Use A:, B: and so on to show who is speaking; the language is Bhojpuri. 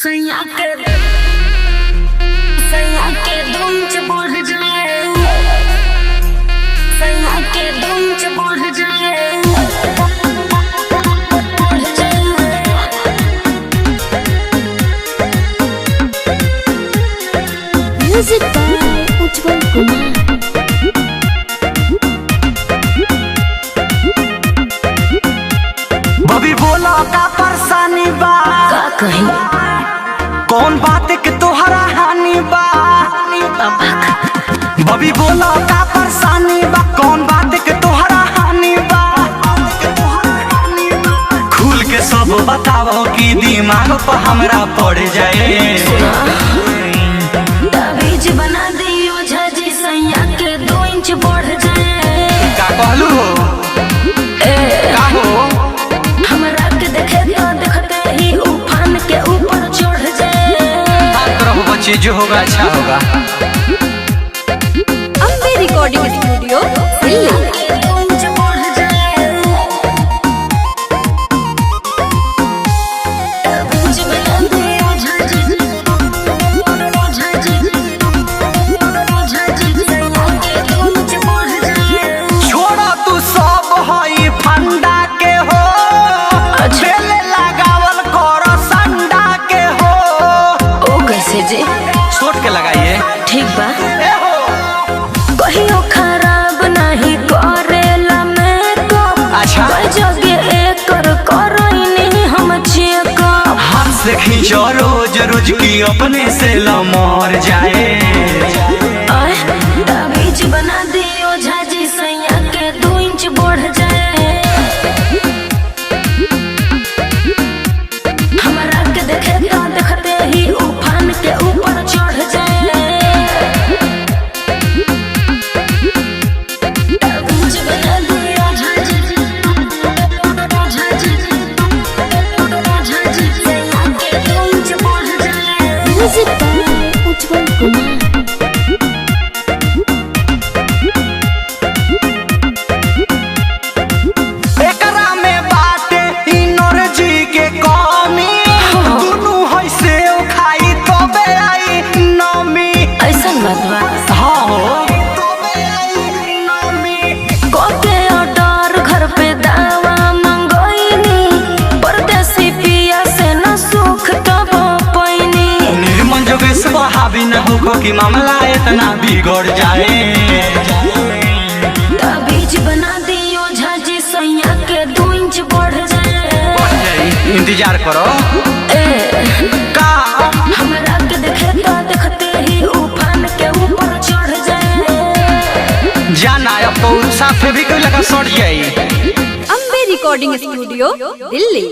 A: सैया के धुम च बढ़ जाए, सैया के धुम च बढ़ जाए, बढ़ जाए।
B: म्यूजिक बाय उज्जवल कुमार।
C: बबी बोला का परेशानी बा,
A: का कहीं
C: कौन बात के तोहरा हानि बा। बबी बोला का परेशानी बा, कौन बात के तोहरा हानि बा। खुल के सब बताओ कि दिमाग पर हमरा पड़ जाए।
A: ताबीज बना दियो झाजी, सैया के 2 इंच बढ़ जाए।
C: का कहलू हो? का हो?
A: हमरा के देखे तो देखते ही उफान के ऊपर चढ़ जाए।
C: बच्चे जो होगा अच्छा होगा।
B: Ambe recording studio Delhi.
C: छोड़ा तू सब हई फंडा के हो, झेले लगावल करो संडा के हो।
A: ओ कैसे जे
C: सोच के लगाइए।
A: ठीक बा,
C: ए हो
A: कहियो खराब नहीं करेला मेकअप।
C: अच्छा।
A: कई जगह एकर करैनी हम चेकअप।
C: हाथ से खींचो रोज रोज की अपने से लमर जाए।
A: आय ताबीज बना दियो झाजी, सैया के 2 इंच बढ़ जाए। हमरा के देखे तो देखते ही उफान के ऊपर चढ़ जाए। ताबीज बना दियो झाजी, झाजी, झाजी, सैया के 2 इंच बढ़ जाए।
B: म्यूजिक बाय उज्जवल कुमार।
C: एकरा में बाटे एनर्जी के कमी, दुनू है से खाई तबे आई नमी।
A: ऐसन बात बा,
C: हाँ हो तबे आई नमी।
A: कोके ऑर्डर घर पे दावा मंगोइनी, परदेसी पिया से न सुख कब पैनी।
C: निर्मल जोगेश हावी न हो कि मामला इतना बिगड़ जाए।
A: ताबीज बना दियो झाजी, सैया के 2 इंच बढ़ जाए।
C: इंतजार करो। का
A: हमरा के देखे तो देखते ही उफान के ऊपर चढ़ जाए।
C: जाना अब तो साफे भी कोई लगा सड़ जाई।
B: Ambe recording studio Delhi.